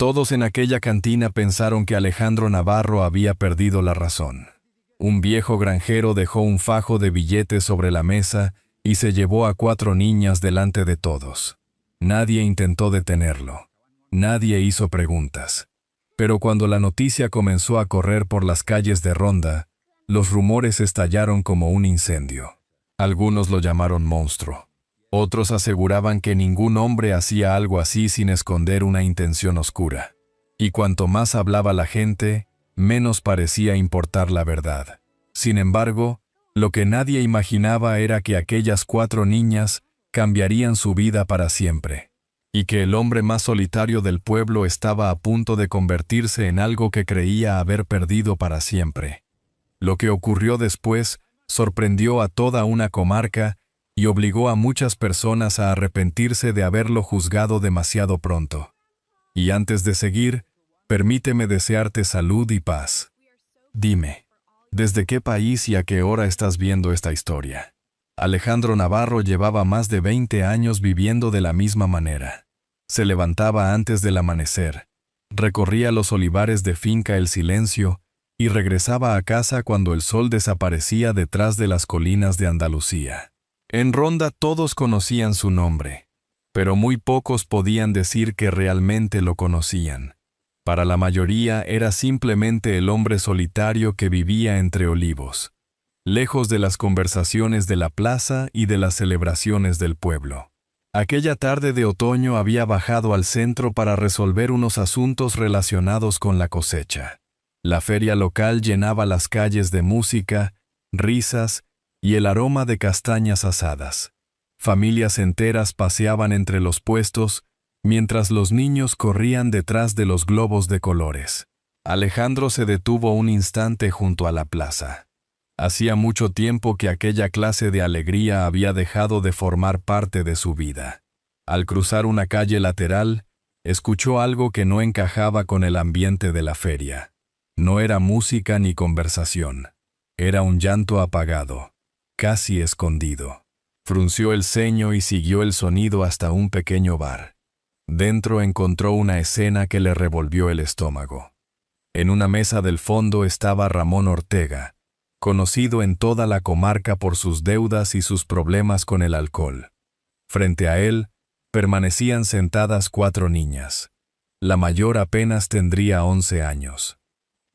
Todos en aquella cantina pensaron que Alejandro Navarro había perdido la razón. Un viejo granjero dejó un fajo de billetes sobre la mesa y se llevó a 4 niñas delante de todos. Nadie intentó detenerlo. Nadie hizo preguntas. Pero cuando la noticia comenzó a correr por las calles de Ronda, los rumores estallaron como un incendio. Algunos lo llamaron monstruo. Otros aseguraban que ningún hombre hacía algo así sin esconder una intención oscura. Y cuanto más hablaba la gente, menos parecía importar la verdad. Sin embargo, lo que nadie imaginaba era que aquellas 4 niñas cambiarían su vida para siempre, y que el hombre más solitario del pueblo estaba a punto de convertirse en algo que creía haber perdido para siempre. Lo que ocurrió después sorprendió a toda una comarca y obligó a muchas personas a arrepentirse de haberlo juzgado demasiado pronto. Y antes de seguir, permíteme desearte salud y paz. Dime, ¿desde qué país y a qué hora estás viendo esta historia? Alejandro Navarro llevaba más de 20 años viviendo de la misma manera. Se levantaba antes del amanecer, recorría los olivares de Finca El Silencio y regresaba a casa cuando el sol desaparecía detrás de las colinas de Andalucía. En Ronda todos conocían su nombre, pero muy pocos podían decir que realmente lo conocían. Para la mayoría era simplemente el hombre solitario que vivía entre olivos, lejos de las conversaciones de la plaza y de las celebraciones del pueblo. Aquella tarde de otoño había bajado al centro para resolver unos asuntos relacionados con la cosecha. La feria local llenaba las calles de música, risas y el aroma de castañas asadas. Familias enteras paseaban entre los puestos, mientras los niños corrían detrás de los globos de colores. Alejandro se detuvo un instante junto a la plaza. Hacía mucho tiempo que aquella clase de alegría había dejado de formar parte de su vida. Al cruzar una calle lateral, escuchó algo que no encajaba con el ambiente de la feria. No era música ni conversación. Era un llanto apagado, casi escondido. Frunció el ceño y siguió el sonido hasta un pequeño bar. Dentro encontró una escena que le revolvió el estómago. En una mesa del fondo estaba Ramón Ortega, conocido en toda la comarca por sus deudas y sus problemas con el alcohol. Frente a él, permanecían sentadas 4 niñas. La mayor apenas tendría 11 años.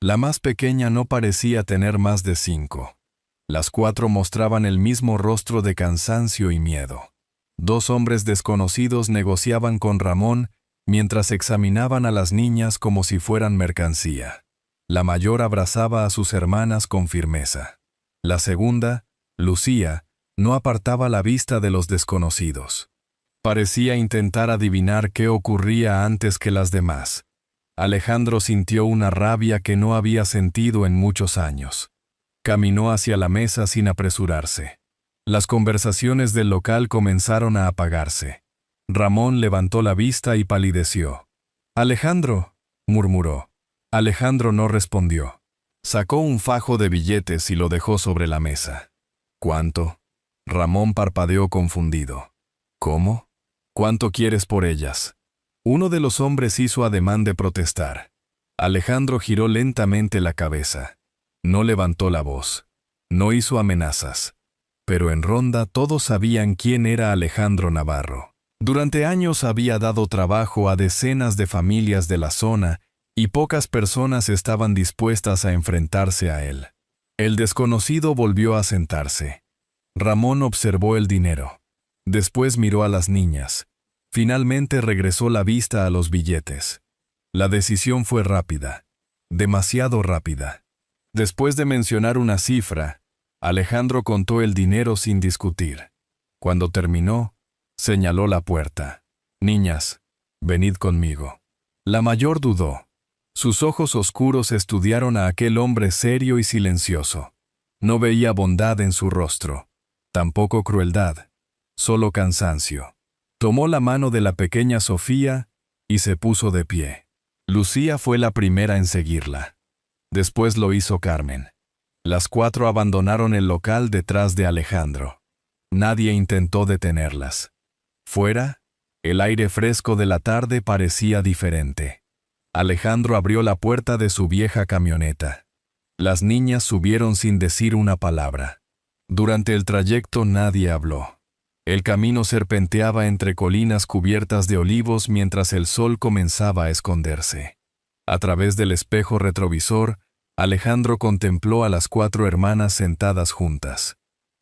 La más pequeña no parecía tener más de 5. Las 4 mostraban el mismo rostro de cansancio y miedo. 2 hombres desconocidos negociaban con Ramón mientras examinaban a las niñas como si fueran mercancía. La mayor abrazaba a sus hermanas con firmeza. La segunda, Lucía, no apartaba la vista de los desconocidos. Parecía intentar adivinar qué ocurría antes que las demás. Alejandro sintió una rabia que no había sentido en muchos años. Caminó hacia la mesa sin apresurarse. Las conversaciones del local comenzaron a apagarse. Ramón levantó la vista y palideció. «Alejandro», murmuró. Alejandro no respondió. Sacó un fajo de billetes y lo dejó sobre la mesa. «¿Cuánto?» Ramón parpadeó confundido. «¿Cómo? ¿Cuánto quieres por ellas?» Uno de los hombres hizo ademán de protestar. Alejandro giró lentamente la cabeza. No levantó la voz. No hizo amenazas. Pero en Ronda todos sabían quién era Alejandro Navarro. Durante años había dado trabajo a decenas de familias de la zona y pocas personas estaban dispuestas a enfrentarse a él. El desconocido volvió a sentarse. Ramón observó el dinero. Después miró a las niñas. Finalmente regresó la vista a los billetes. La decisión fue rápida. Demasiado rápida. Después de mencionar una cifra, Alejandro contó el dinero sin discutir. Cuando terminó, señaló la puerta. «Niñas, venid conmigo». La mayor dudó. Sus ojos oscuros estudiaron a aquel hombre serio y silencioso. No veía bondad en su rostro, tampoco crueldad, solo cansancio. Tomó la mano de la pequeña Sofía y se puso de pie. Lucía fue la primera en seguirla. Después lo hizo Carmen. Las 4 abandonaron el local detrás de Alejandro. Nadie intentó detenerlas. Fuera, el aire fresco de la tarde parecía diferente. Alejandro abrió la puerta de su vieja camioneta. Las niñas subieron sin decir una palabra. Durante el trayecto nadie habló. El camino serpenteaba entre colinas cubiertas de olivos mientras el sol comenzaba a esconderse. A través del espejo retrovisor, Alejandro contempló a las 4 hermanas sentadas juntas.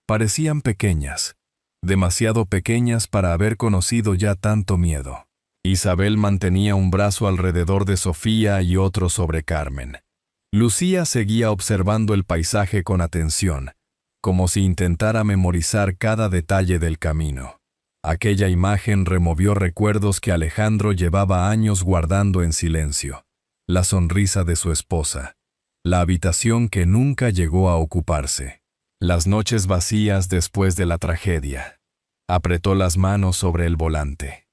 Parecían pequeñas, demasiado pequeñas para haber conocido ya tanto miedo. Isabel mantenía un brazo alrededor de Sofía y otro sobre Carmen. Lucía seguía observando el paisaje con atención, como si intentara memorizar cada detalle del camino. Aquella imagen removió recuerdos que Alejandro llevaba años guardando en silencio. La sonrisa de su esposa, la habitación que nunca llegó a ocuparse, las noches vacías después de la tragedia. Apretó las manos sobre el volante.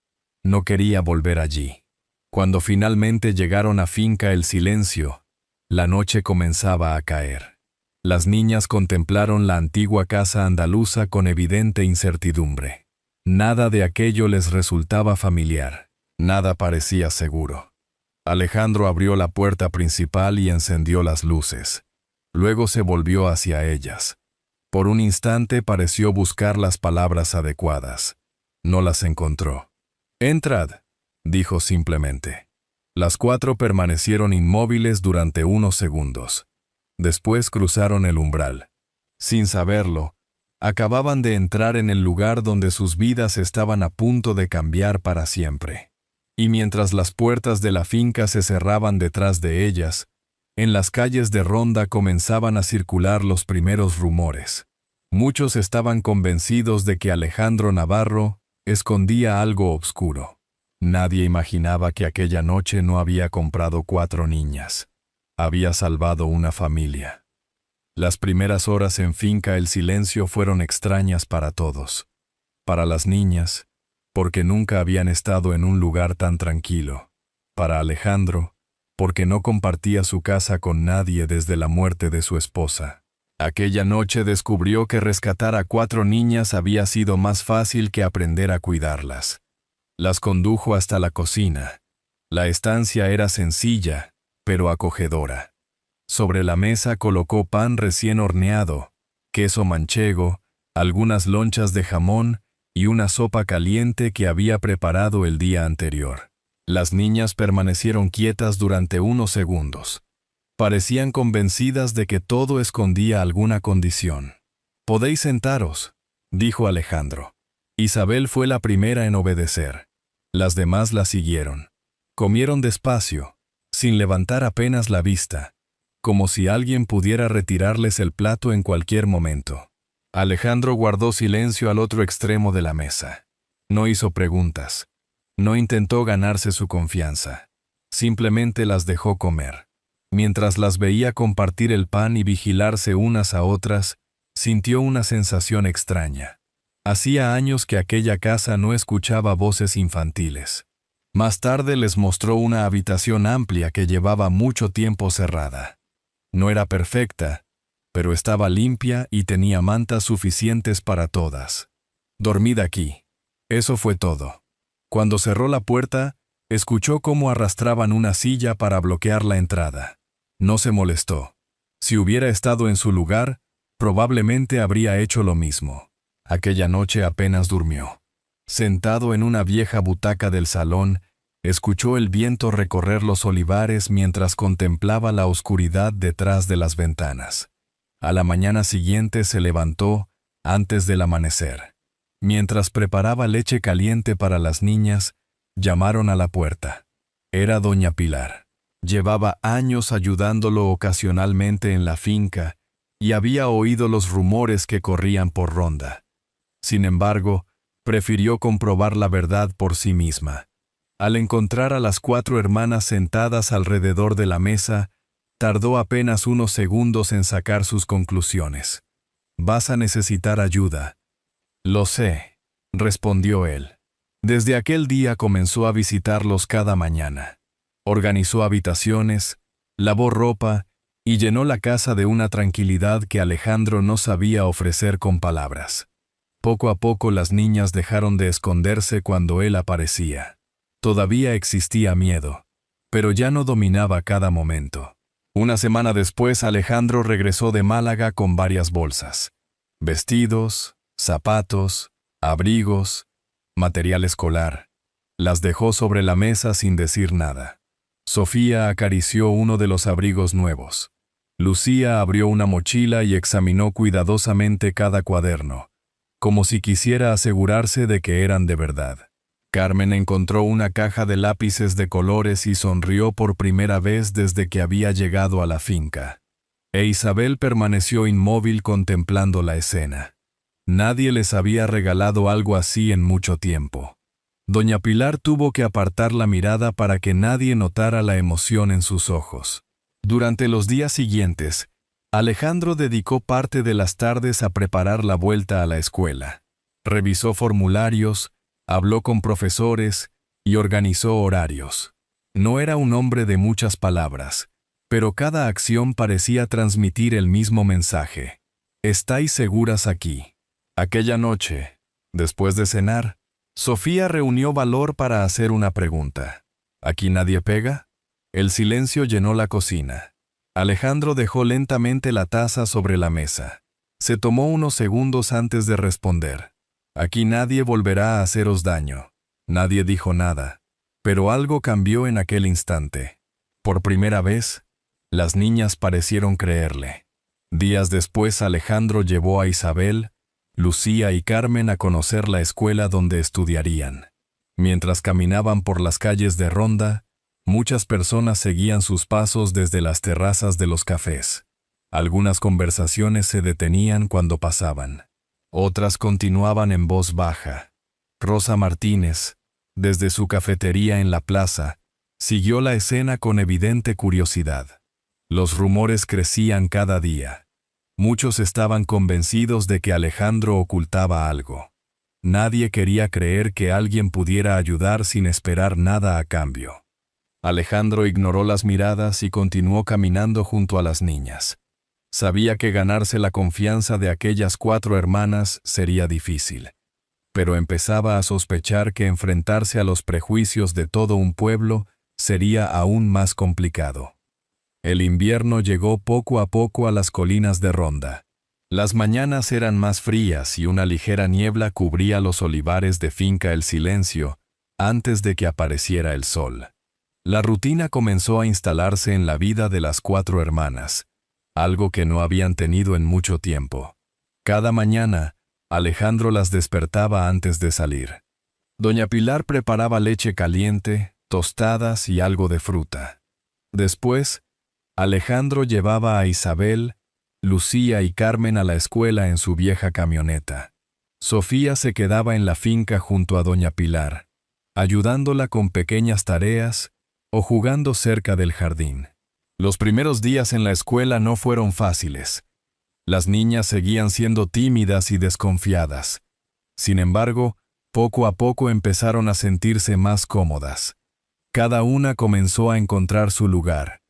No quería volver allí. Cuando finalmente llegaron a Finca El Silencio, la noche comenzaba a caer. Las niñas contemplaron la antigua casa andaluza con evidente incertidumbre. Nada de aquello les resultaba familiar. Nada parecía seguro. Alejandro abrió la puerta principal y encendió las luces. Luego se volvió hacia ellas. Por un instante pareció buscar las palabras adecuadas. No las encontró. «Entrad», dijo simplemente. Las 4 permanecieron inmóviles durante unos segundos. Después cruzaron el umbral. Sin saberlo, acababan de entrar en el lugar donde sus vidas estaban a punto de cambiar para siempre. Y mientras las puertas de la finca se cerraban detrás de ellas, en las calles de Ronda comenzaban a circular los primeros rumores. Muchos estaban convencidos de que Alejandro Navarro escondía algo oscuro. Nadie imaginaba que aquella noche no había comprado 4 niñas. Había salvado una familia. Las primeras horas en Finca El Silencio fueron extrañas para todos. Para las niñas, porque nunca habían estado en un lugar tan tranquilo. Para Alejandro, porque no compartía su casa con nadie desde la muerte de su esposa. Aquella noche descubrió que rescatar a 4 niñas había sido más fácil que aprender a cuidarlas. Las condujo hasta la cocina. La estancia era sencilla, pero acogedora. Sobre la mesa colocó pan recién horneado, queso manchego, algunas lonchas de jamón y una sopa caliente que había preparado el día anterior. Las niñas permanecieron quietas durante unos segundos. Parecían convencidas de que todo escondía alguna condición. «Podéis sentaros», dijo Alejandro. Isabel fue la primera en obedecer. Las demás la siguieron. Comieron despacio, sin levantar apenas la vista, como si alguien pudiera retirarles el plato en cualquier momento. Alejandro guardó silencio al otro extremo de la mesa. No hizo preguntas. No intentó ganarse su confianza. Simplemente las dejó comer. Mientras las veía compartir el pan y vigilarse unas a otras, sintió una sensación extraña. Hacía años que aquella casa no escuchaba voces infantiles. Más tarde les mostró una habitación amplia que llevaba mucho tiempo cerrada. No era perfecta, pero estaba limpia y tenía mantas suficientes para todas. «Dormid aquí». Eso fue todo. Cuando cerró la puerta, escuchó cómo arrastraban una silla para bloquear la entrada. No se molestó. Si hubiera estado en su lugar, probablemente habría hecho lo mismo. Aquella noche apenas durmió. Sentado en una vieja butaca del salón, escuchó el viento recorrer los olivares mientras contemplaba la oscuridad detrás de las ventanas. A la mañana siguiente se levantó antes del amanecer. Mientras preparaba leche caliente para las niñas, llamaron a la puerta. Era doña Pilar. Llevaba años ayudándolo ocasionalmente en la finca y había oído los rumores que corrían por Ronda. Sin embargo, prefirió comprobar la verdad por sí misma. Al encontrar a las 4 hermanas sentadas alrededor de la mesa, tardó apenas unos segundos en sacar sus conclusiones. «Vas a necesitar ayuda». «Lo sé», respondió él. Desde aquel día comenzó a visitarlos cada mañana. Organizó habitaciones, lavó ropa y llenó la casa de una tranquilidad que Alejandro no sabía ofrecer con palabras. Poco a poco las niñas dejaron de esconderse cuando él aparecía. Todavía existía miedo, pero ya no dominaba cada momento. Una semana después, Alejandro regresó de Málaga con varias bolsas. Vestidos, zapatos, abrigos, material escolar. Las dejó sobre la mesa sin decir nada. Sofía acarició uno de los abrigos nuevos. Lucía abrió una mochila y examinó cuidadosamente cada cuaderno, como si quisiera asegurarse de que eran de verdad. Carmen encontró una caja de lápices de colores y sonrió por primera vez desde que había llegado a la finca. Isabel permaneció inmóvil contemplando la escena. Nadie les había regalado algo así en mucho tiempo. Doña Pilar tuvo que apartar la mirada para que nadie notara la emoción en sus ojos. Durante los días siguientes, Alejandro dedicó parte de las tardes a preparar la vuelta a la escuela. Revisó formularios, habló con profesores y organizó horarios. No era un hombre de muchas palabras, pero cada acción parecía transmitir el mismo mensaje. «Estáis seguras aquí». Aquella noche, después de cenar, Sofía reunió valor para hacer una pregunta. ¿Aquí nadie pega? El silencio llenó la cocina. Alejandro dejó lentamente la taza sobre la mesa. Se tomó unos segundos antes de responder. «Aquí nadie volverá a haceros daño». Nadie dijo nada, pero algo cambió en aquel instante. Por primera vez, las niñas parecieron creerle. Días después, Alejandro llevó a Isabel, Lucía y Carmen a conocer la escuela donde estudiarían. Mientras caminaban por las calles de Ronda, muchas personas seguían sus pasos desde las terrazas de los cafés. Algunas conversaciones se detenían cuando pasaban. Otras continuaban en voz baja. Rosa Martínez, desde su cafetería en la plaza, siguió la escena con evidente curiosidad. Los rumores crecían cada día. Muchos estaban convencidos de que Alejandro ocultaba algo. Nadie quería creer que alguien pudiera ayudar sin esperar nada a cambio. Alejandro ignoró las miradas y continuó caminando junto a las niñas. Sabía que ganarse la confianza de aquellas 4 hermanas sería difícil, pero empezaba a sospechar que enfrentarse a los prejuicios de todo un pueblo sería aún más complicado. El invierno llegó poco a poco a las colinas de Ronda. Las mañanas eran más frías y una ligera niebla cubría los olivares de Finca El Silencio antes de que apareciera el sol. La rutina comenzó a instalarse en la vida de las 4 hermanas, algo que no habían tenido en mucho tiempo. Cada mañana, Alejandro las despertaba antes de salir. Doña Pilar preparaba leche caliente, tostadas y algo de fruta. Después, Alejandro llevaba a Isabel, Lucía y Carmen a la escuela en su vieja camioneta. Sofía se quedaba en la finca junto a doña Pilar, ayudándola con pequeñas tareas o jugando cerca del jardín. Los primeros días en la escuela no fueron fáciles. Las niñas seguían siendo tímidas y desconfiadas. Sin embargo, poco a poco empezaron a sentirse más cómodas. Cada una comenzó a encontrar su lugar.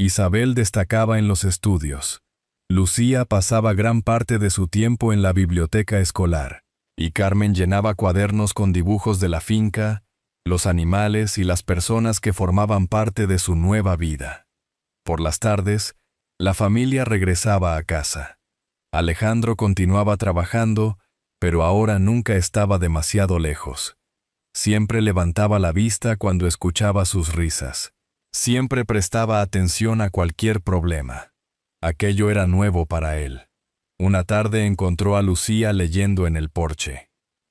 Isabel destacaba en los estudios. Lucía pasaba gran parte de su tiempo en la biblioteca escolar, y Carmen llenaba cuadernos con dibujos de la finca, los animales y las personas que formaban parte de su nueva vida. Por las tardes, la familia regresaba a casa. Alejandro continuaba trabajando, pero ahora nunca estaba demasiado lejos. Siempre levantaba la vista cuando escuchaba sus risas. Siempre prestaba atención a cualquier problema. Aquello era nuevo para él. Una tarde encontró a Lucía leyendo en el porche.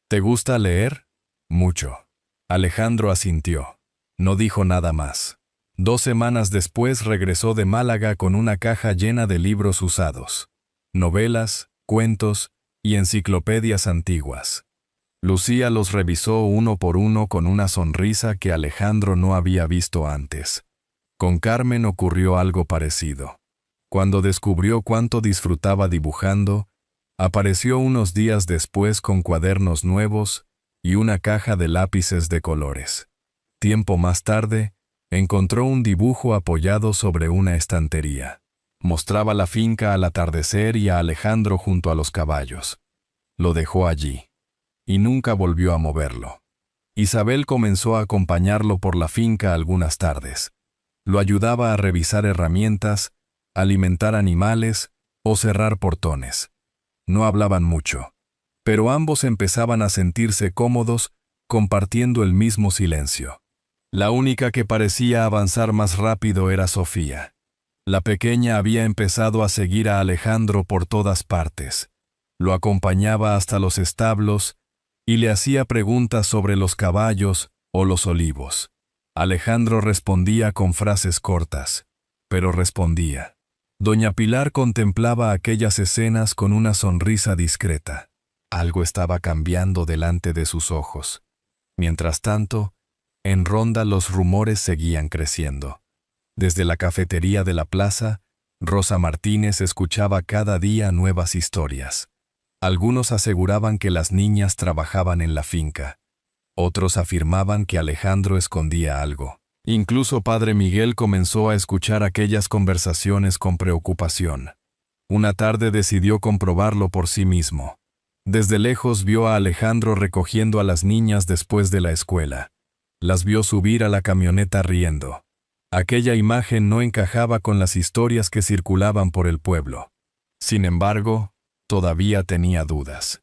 ¿Te gusta leer? Mucho. Alejandro asintió. No dijo nada más. 2 semanas después regresó de Málaga con una caja llena de libros usados, novelas, cuentos y enciclopedias antiguas. Lucía los revisó uno por uno con una sonrisa que Alejandro no había visto antes. Con Carmen ocurrió algo parecido. Cuando descubrió cuánto disfrutaba dibujando, apareció unos días después con cuadernos nuevos y una caja de lápices de colores. Tiempo más tarde, encontró un dibujo apoyado sobre una estantería. Mostraba la finca al atardecer y a Alejandro junto a los caballos. Lo dejó allí, y nunca volvió a moverlo. Isabel comenzó a acompañarlo por la finca algunas tardes. Lo ayudaba a revisar herramientas, alimentar animales o cerrar portones. No hablaban mucho, pero ambos empezaban a sentirse cómodos compartiendo el mismo silencio. La única que parecía avanzar más rápido era Sofía. La pequeña había empezado a seguir a Alejandro por todas partes. Lo acompañaba hasta los establos y le hacía preguntas sobre los caballos o los olivos. Alejandro respondía con frases cortas, pero respondía. Doña Pilar contemplaba aquellas escenas con una sonrisa discreta. Algo estaba cambiando delante de sus ojos. Mientras tanto, en Ronda los rumores seguían creciendo. Desde la cafetería de la plaza, Rosa Martínez escuchaba cada día nuevas historias. Algunos aseguraban que las niñas trabajaban en la finca. Otros afirmaban que Alejandro escondía algo. Incluso Padre Miguel comenzó a escuchar aquellas conversaciones con preocupación. Una tarde decidió comprobarlo por sí mismo. Desde lejos vio a Alejandro recogiendo a las niñas después de la escuela. Las vio subir a la camioneta riendo. Aquella imagen no encajaba con las historias que circulaban por el pueblo. Sin embargo, todavía tenía dudas.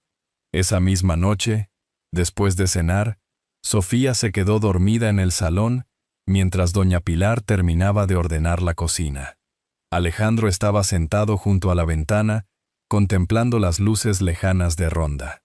Esa misma noche, después de cenar, Sofía se quedó dormida en el salón mientras doña Pilar terminaba de ordenar la cocina. Alejandro estaba sentado junto a la ventana, contemplando las luces lejanas de Ronda.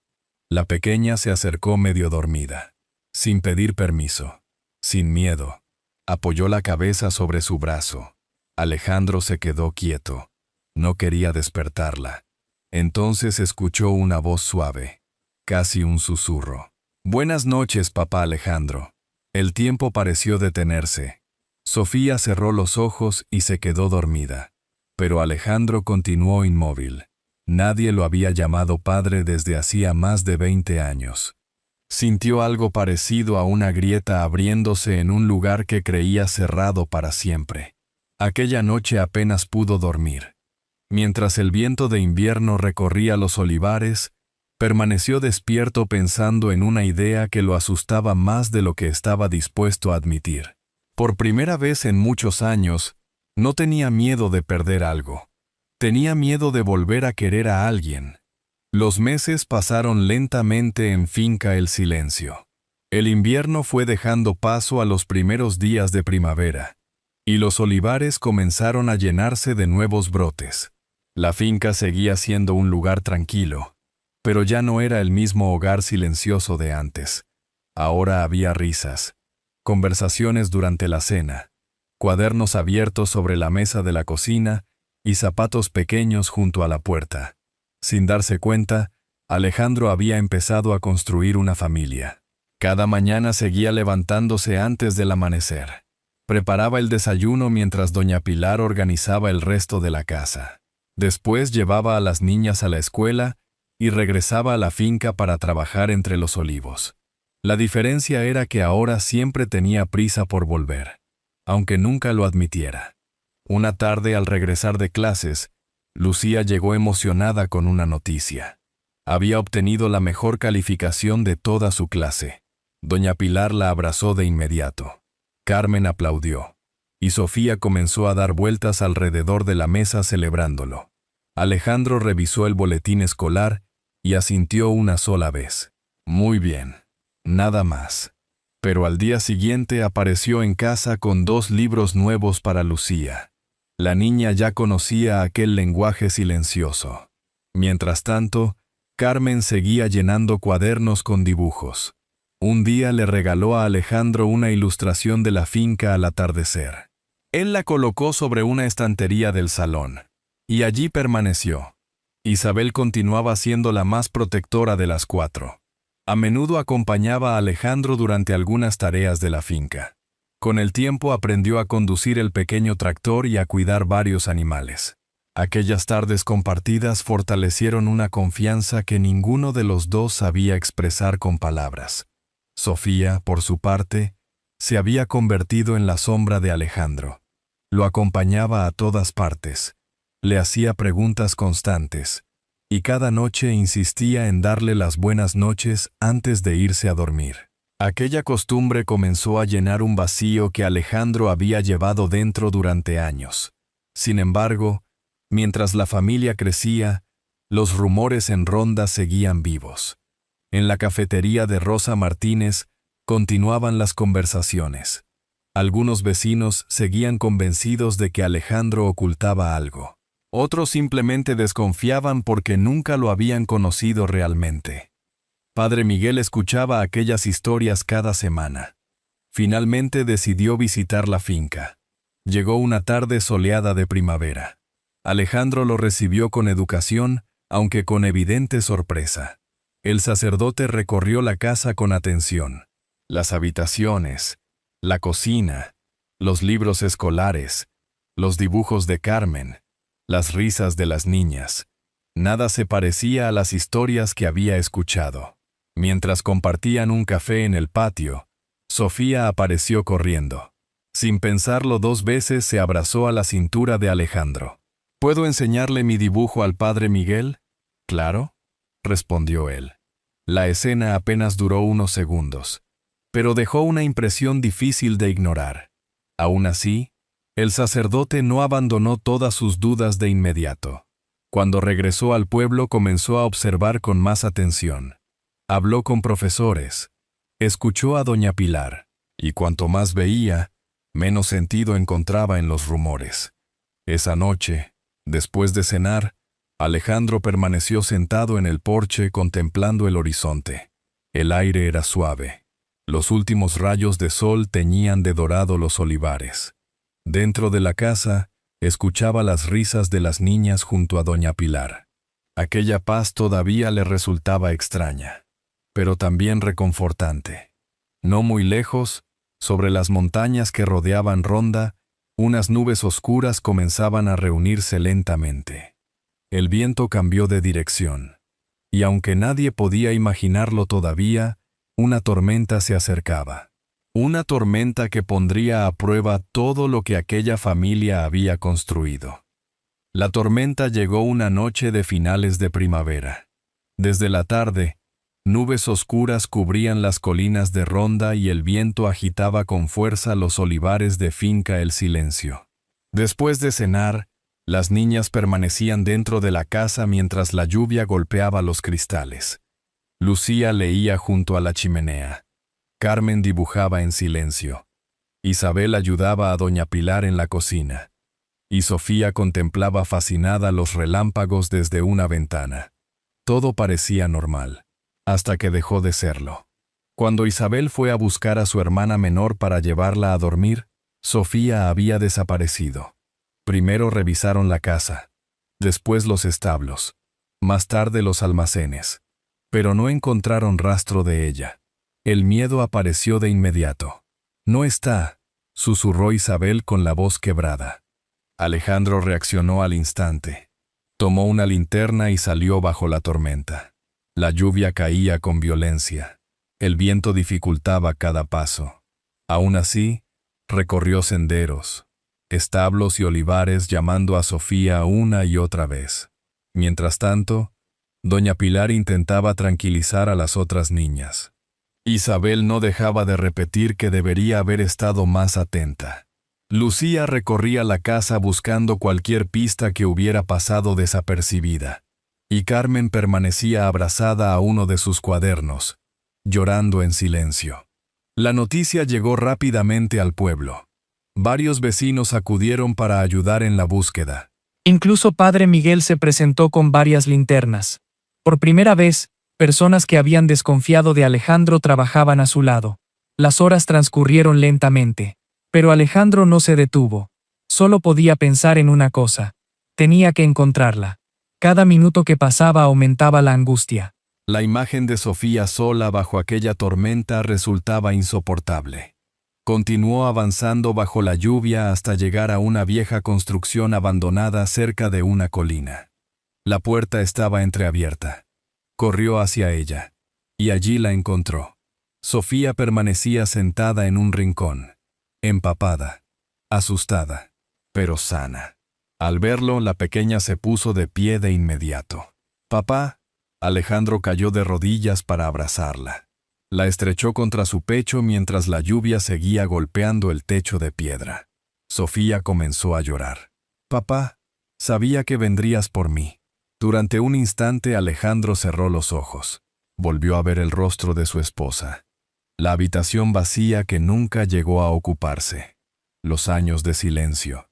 La pequeña se acercó medio dormida, sin pedir permiso, sin miedo. Apoyó la cabeza sobre su brazo. Alejandro se quedó quieto. No quería despertarla. Entonces escuchó una voz suave, casi un susurro. «Buenas noches, papá Alejandro». El tiempo pareció detenerse. Sofía cerró los ojos y se quedó dormida. Pero Alejandro continuó inmóvil. Nadie lo había llamado padre desde hacía más de 20 años. Sintió algo parecido a una grieta abriéndose en un lugar que creía cerrado para siempre. Aquella noche apenas pudo dormir. Mientras el viento de invierno recorría los olivares, permaneció despierto pensando en una idea que lo asustaba más de lo que estaba dispuesto a admitir. Por primera vez en muchos años, no tenía miedo de perder algo. Tenía miedo de volver a querer a alguien. Los meses pasaron lentamente en Finca El Silencio. El invierno fue dejando paso a los primeros días de primavera, y los olivares comenzaron a llenarse de nuevos brotes. La finca seguía siendo un lugar tranquilo, pero ya no era el mismo hogar silencioso de antes. Ahora había risas, conversaciones durante la cena, cuadernos abiertos sobre la mesa de la cocina y zapatos pequeños junto a la puerta. Sin darse cuenta, Alejandro había empezado a construir una familia. Cada mañana seguía levantándose antes del amanecer. Preparaba el desayuno mientras doña Pilar organizaba el resto de la casa. Después llevaba a las niñas a la escuela y regresaba a la finca para trabajar entre los olivos. La diferencia era que ahora siempre tenía prisa por volver, aunque nunca lo admitiera. Una tarde, al regresar de clases, Lucía llegó emocionada con una noticia. Había obtenido la mejor calificación de toda su clase. Doña Pilar la abrazó de inmediato. Carmen aplaudió, y Sofía comenzó a dar vueltas alrededor de la mesa celebrándolo. Alejandro revisó el boletín escolar y asintió una sola vez. Muy bien, nada más. Pero al día siguiente apareció en casa con 2 libros nuevos para Lucía. La niña ya conocía aquel lenguaje silencioso. Mientras tanto, Carmen seguía llenando cuadernos con dibujos. Un día le regaló a Alejandro una ilustración de la finca al atardecer. Él la colocó sobre una estantería del salón, y allí permaneció. Isabel continuaba siendo la más protectora de las 4. A menudo acompañaba a Alejandro durante algunas tareas de la finca. Con el tiempo aprendió a conducir el pequeño tractor y a cuidar varios animales. Aquellas tardes compartidas fortalecieron una confianza que ninguno de los dos sabía expresar con palabras. Sofía, por su parte, se había convertido en la sombra de Alejandro. Lo acompañaba a todas partes, le hacía preguntas constantes, y cada noche insistía en darle las buenas noches antes de irse a dormir. Aquella costumbre comenzó a llenar un vacío que Alejandro había llevado dentro durante años. Sin embargo, mientras la familia crecía, los rumores en Ronda seguían vivos. En la cafetería de Rosa Martínez continuaban las conversaciones. Algunos vecinos seguían convencidos de que Alejandro ocultaba algo. Otros simplemente desconfiaban porque nunca lo habían conocido realmente. Padre Miguel escuchaba aquellas historias cada semana. Finalmente decidió visitar la finca. Llegó una tarde soleada de primavera. Alejandro lo recibió con educación, aunque con evidente sorpresa. El sacerdote recorrió la casa con atención. Las habitaciones, la cocina, los libros escolares, los dibujos de Carmen, las risas de las niñas. Nada se parecía a las historias que había escuchado. Mientras compartían un café en el patio, Sofía apareció corriendo. Sin pensarlo 2 veces se abrazó a la cintura de Alejandro. ¿Puedo enseñarle mi dibujo al padre Miguel? Claro, respondió él. La escena apenas duró unos segundos, pero dejó una impresión difícil de ignorar. Aún así, el sacerdote no abandonó todas sus dudas de inmediato. Cuando regresó al pueblo comenzó a observar con más atención. Habló con profesores, escuchó a doña Pilar, y cuanto más veía, menos sentido encontraba en los rumores. Esa noche, después de cenar, Alejandro permaneció sentado en el porche contemplando el horizonte. El aire era suave. Los últimos rayos de sol teñían de dorado los olivares. Dentro de la casa, escuchaba las risas de las niñas junto a doña Pilar. Aquella paz todavía le resultaba extraña, pero también reconfortante. No muy lejos, sobre las montañas que rodeaban Ronda, unas nubes oscuras comenzaban a reunirse lentamente. El viento cambió de dirección, y aunque nadie podía imaginarlo todavía, una tormenta se acercaba. Una tormenta que pondría a prueba todo lo que aquella familia había construido. La tormenta llegó una noche de finales de primavera. Desde la tarde, nubes oscuras cubrían las colinas de Ronda y el viento agitaba con fuerza los olivares de Finca El Silencio. Después de cenar, las niñas permanecían dentro de la casa mientras la lluvia golpeaba los cristales. Lucía leía junto a la chimenea. Carmen dibujaba en silencio. Isabel ayudaba a doña Pilar en la cocina. Y Sofía contemplaba fascinada los relámpagos desde una ventana. Todo parecía normal, hasta que dejó de serlo. Cuando Isabel fue a buscar a su hermana menor para llevarla a dormir, Sofía había desaparecido. Primero revisaron la casa, después los establos, más tarde los almacenes, pero no encontraron rastro de ella. El miedo apareció de inmediato. «No está», susurró Isabel con la voz quebrada. Alejandro reaccionó al instante. Tomó una linterna y salió bajo la tormenta. La lluvia caía con violencia. El viento dificultaba cada paso. Aún así, recorrió senderos, establos y olivares llamando a Sofía una y otra vez. Mientras tanto, doña Pilar intentaba tranquilizar a las otras niñas. Isabel no dejaba de repetir que debería haber estado más atenta. Lucía recorría la casa buscando cualquier pista que hubiera pasado desapercibida, y Carmen permanecía abrazada a uno de sus cuadernos, llorando en silencio. La noticia llegó rápidamente al pueblo. Varios vecinos acudieron para ayudar en la búsqueda. Incluso Padre Miguel se presentó con varias linternas. Por primera vez, personas que habían desconfiado de Alejandro trabajaban a su lado. Las horas transcurrieron lentamente. Pero Alejandro no se detuvo. Solo podía pensar en una cosa. Tenía que encontrarla. Cada minuto que pasaba aumentaba la angustia. La imagen de Sofía sola bajo aquella tormenta resultaba insoportable. Continuó avanzando bajo la lluvia hasta llegar a una vieja construcción abandonada cerca de una colina. La puerta estaba entreabierta. Corrió hacia ella, y allí la encontró. Sofía permanecía sentada en un rincón, empapada, asustada, pero sana. Al verlo, la pequeña se puso de pie de inmediato. «Papá», Alejandro cayó de rodillas para abrazarla. La estrechó contra su pecho mientras la lluvia seguía golpeando el techo de piedra. Sofía comenzó a llorar. «Papá, sabía que vendrías por mí». Durante un instante Alejandro cerró los ojos. Volvió a ver el rostro de su esposa. La habitación vacía que nunca llegó a ocuparse. Los años de silencio.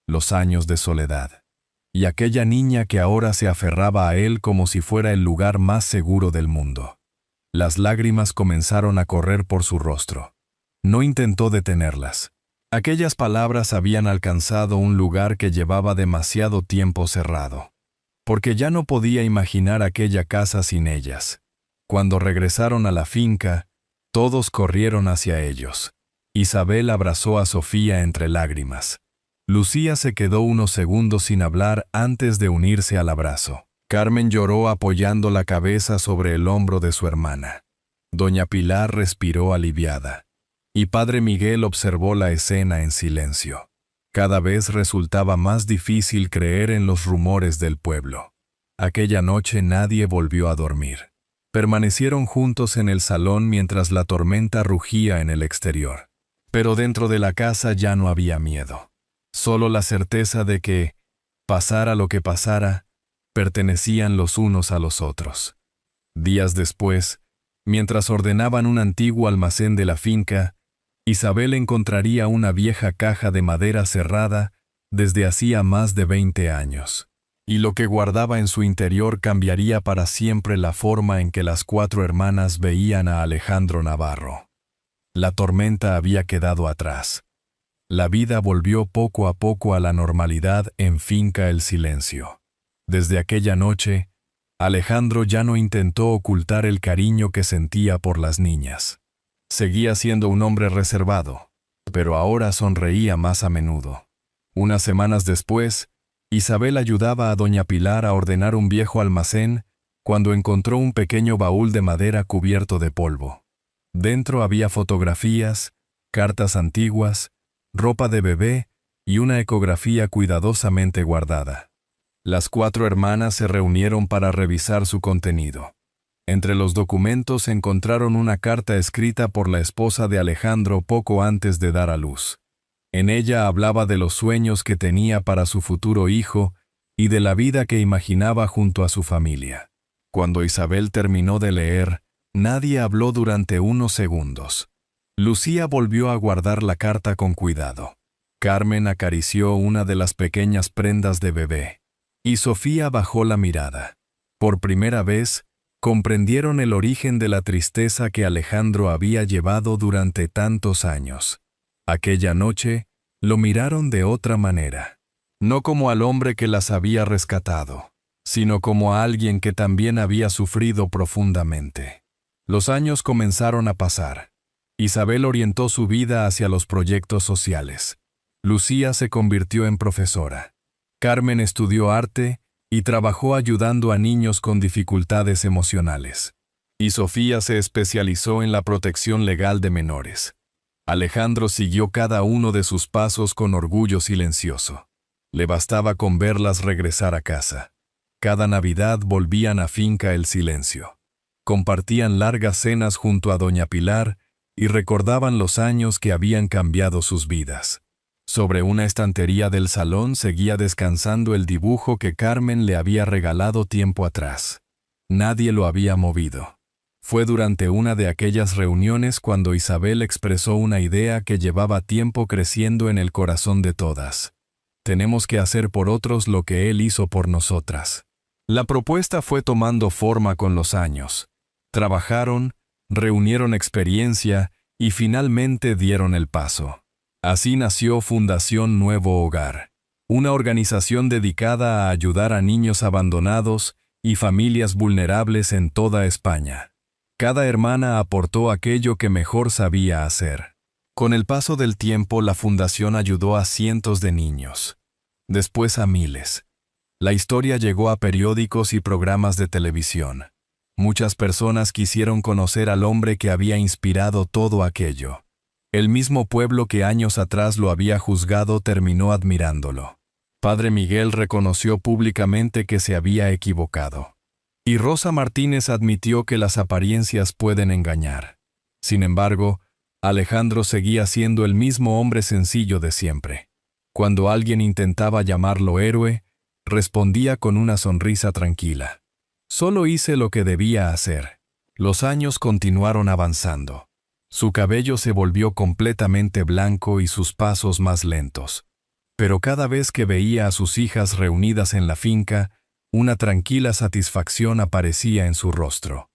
Los años de soledad. Y aquella niña que ahora se aferraba a él como si fuera el lugar más seguro del mundo. Las lágrimas comenzaron a correr por su rostro. No intentó detenerlas. Aquellas palabras habían alcanzado un lugar que llevaba demasiado tiempo cerrado. Porque ya no podía imaginar aquella casa sin ellas. Cuando regresaron a la finca, todos corrieron hacia ellos. Isabel abrazó a Sofía entre lágrimas. Lucía se quedó unos segundos sin hablar antes de unirse al abrazo. Carmen lloró apoyando la cabeza sobre el hombro de su hermana. Doña Pilar respiró aliviada. Y Padre Miguel observó la escena en silencio. Cada vez resultaba más difícil creer en los rumores del pueblo. Aquella noche nadie volvió a dormir. Permanecieron juntos en el salón mientras la tormenta rugía en el exterior. Pero dentro de la casa ya no había miedo. Solo la certeza de que, pasara lo que pasara, pertenecían los unos a los otros. Días después, mientras ordenaban un antiguo almacén de la finca, Isabel encontraría una vieja caja de madera cerrada desde hacía más de 20 años. Y lo que guardaba en su interior cambiaría para siempre la forma en que las 4 hermanas veían a Alejandro Navarro. La tormenta había quedado atrás. La vida volvió poco a poco a la normalidad en Finca El Silencio. Desde aquella noche, Alejandro ya no intentó ocultar el cariño que sentía por las niñas. Seguía siendo un hombre reservado, pero ahora sonreía más a menudo. Unas semanas después, Isabel ayudaba a doña Pilar a ordenar un viejo almacén cuando encontró un pequeño baúl de madera cubierto de polvo. Dentro había fotografías, cartas antiguas, ropa de bebé y una ecografía cuidadosamente guardada. Las 4 hermanas se reunieron para revisar su contenido. Entre los documentos encontraron una carta escrita por la esposa de Alejandro poco antes de dar a luz. En ella hablaba de los sueños que tenía para su futuro hijo y de la vida que imaginaba junto a su familia. Cuando Isabel terminó de leer, nadie habló durante unos segundos. Lucía volvió a guardar la carta con cuidado. Carmen acarició una de las pequeñas prendas de bebé. Y Sofía bajó la mirada. Por primera vez, comprendieron el origen de la tristeza que Alejandro había llevado durante tantos años. Aquella noche, lo miraron de otra manera. No como al hombre que las había rescatado, sino como a alguien que también había sufrido profundamente. Los años comenzaron a pasar. Isabel orientó su vida hacia los proyectos sociales. Lucía se convirtió en profesora. Carmen estudió arte y trabajó ayudando a niños con dificultades emocionales. Y Sofía se especializó en la protección legal de menores. Alejandro siguió cada uno de sus pasos con orgullo silencioso. Le bastaba con verlas regresar a casa. Cada Navidad volvían a Finca El Silencio. Compartían largas cenas junto a doña Pilar y recordaban los años que habían cambiado sus vidas. Sobre una estantería del salón seguía descansando el dibujo que Carmen le había regalado tiempo atrás. Nadie lo había movido. Fue durante una de aquellas reuniones cuando Isabel expresó una idea que llevaba tiempo creciendo en el corazón de todas. Tenemos que hacer por otros lo que él hizo por nosotras. La propuesta fue tomando forma con los años. Trabajaron, reunieron experiencia y finalmente dieron el paso. Así nació Fundación Nuevo Hogar, una organización dedicada a ayudar a niños abandonados y familias vulnerables en toda España. Cada hermana aportó aquello que mejor sabía hacer. Con el paso del tiempo, la fundación ayudó a cientos de niños, después a miles. La historia llegó a periódicos y programas de televisión. Muchas personas quisieron conocer al hombre que había inspirado todo aquello. El mismo pueblo que años atrás lo había juzgado terminó admirándolo. Padre Miguel reconoció públicamente que se había equivocado. Y Rosa Martínez admitió que las apariencias pueden engañar. Sin embargo, Alejandro seguía siendo el mismo hombre sencillo de siempre. Cuando alguien intentaba llamarlo héroe, respondía con una sonrisa tranquila. Solo hice lo que debía hacer. Los años continuaron avanzando. Su cabello se volvió completamente blanco y sus pasos más lentos. Pero cada vez que veía a sus hijas reunidas en la finca, una tranquila satisfacción aparecía en su rostro.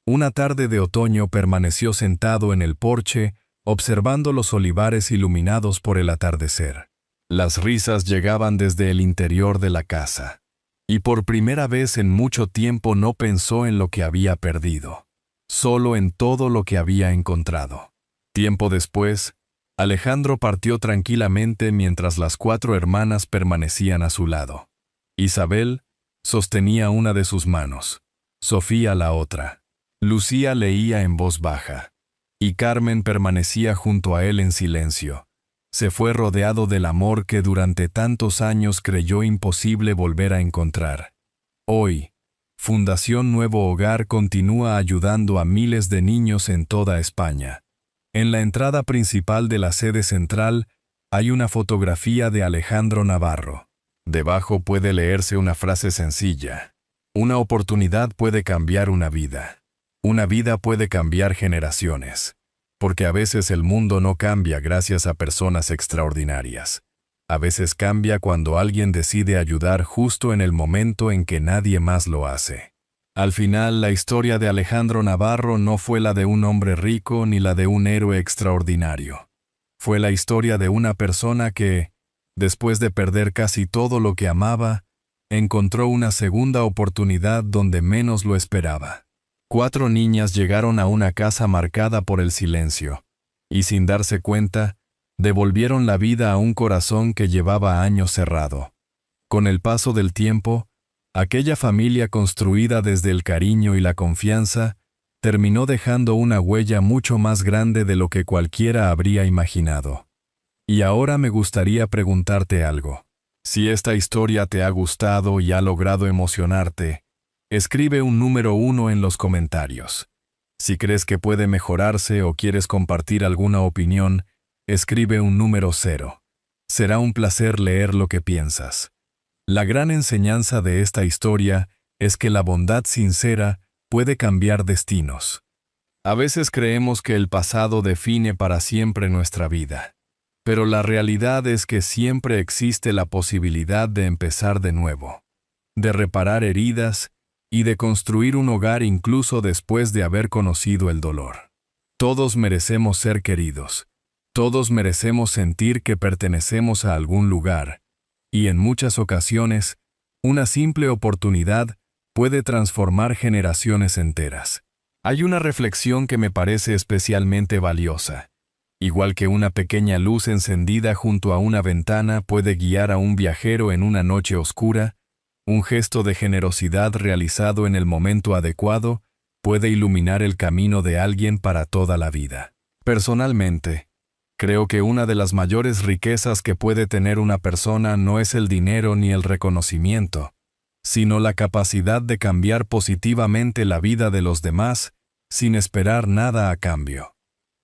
Una tarde de otoño permaneció sentado en el porche, observando los olivares iluminados por el atardecer. Las risas llegaban desde el interior de la casa. Y por primera vez en mucho tiempo no pensó en lo que había perdido, solo en todo lo que había encontrado. Tiempo después, Alejandro partió tranquilamente mientras las 4 hermanas permanecían a su lado. Isabel sostenía una de sus manos, Sofía la otra. Lucía leía en voz baja, y Carmen permanecía junto a él en silencio. Se fue rodeado del amor que durante tantos años creyó imposible volver a encontrar. Hoy, Fundación Nuevo Hogar continúa ayudando a miles de niños en toda España. En la entrada principal de la sede central hay una fotografía de Alejandro Navarro. Debajo puede leerse una frase sencilla: una oportunidad puede cambiar una vida. Una vida puede cambiar generaciones. Porque a veces el mundo no cambia gracias a personas extraordinarias. A veces cambia cuando alguien decide ayudar justo en el momento en que nadie más lo hace. Al final, la historia de Alejandro Navarro no fue la de un hombre rico ni la de un héroe extraordinario. Fue la historia de una persona que, después de perder casi todo lo que amaba, encontró una segunda oportunidad donde menos lo esperaba. 4 niñas llegaron a una casa marcada por el silencio, y sin darse cuenta, devolvieron la vida a un corazón que llevaba años cerrado. Con el paso del tiempo, aquella familia construida desde el cariño y la confianza, terminó dejando una huella mucho más grande de lo que cualquiera habría imaginado. Y ahora me gustaría preguntarte algo. Si esta historia te ha gustado y ha logrado emocionarte, escribe un número 1 en los comentarios. Si crees que puede mejorarse o quieres compartir alguna opinión, escribe un número 0. Será un placer leer lo que piensas. La gran enseñanza de esta historia es que la bondad sincera puede cambiar destinos. A veces creemos que el pasado define para siempre nuestra vida, pero la realidad es que siempre existe la posibilidad de empezar de nuevo, de reparar heridas y de construir un hogar incluso después de haber conocido el dolor. Todos merecemos ser queridos. Todos merecemos sentir que pertenecemos a algún lugar. Y en muchas ocasiones, una simple oportunidad puede transformar generaciones enteras. Hay una reflexión que me parece especialmente valiosa. Igual que una pequeña luz encendida junto a una ventana puede guiar a un viajero en una noche oscura, un gesto de generosidad realizado en el momento adecuado puede iluminar el camino de alguien para toda la vida. Personalmente, creo que una de las mayores riquezas que puede tener una persona no es el dinero ni el reconocimiento, sino la capacidad de cambiar positivamente la vida de los demás sin esperar nada a cambio.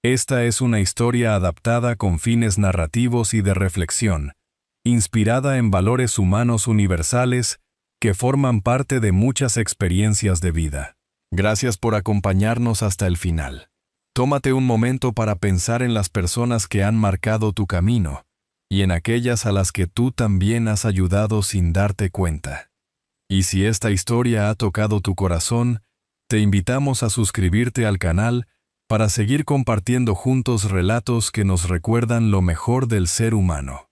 Esta es una historia adaptada con fines narrativos y de reflexión, inspirada en valores humanos universales que forman parte de muchas experiencias de vida. Gracias por acompañarnos hasta el final. Tómate un momento para pensar en las personas que han marcado tu camino y en aquellas a las que tú también has ayudado sin darte cuenta. Y si esta historia ha tocado tu corazón, te invitamos a suscribirte al canal para seguir compartiendo juntos relatos que nos recuerdan lo mejor del ser humano.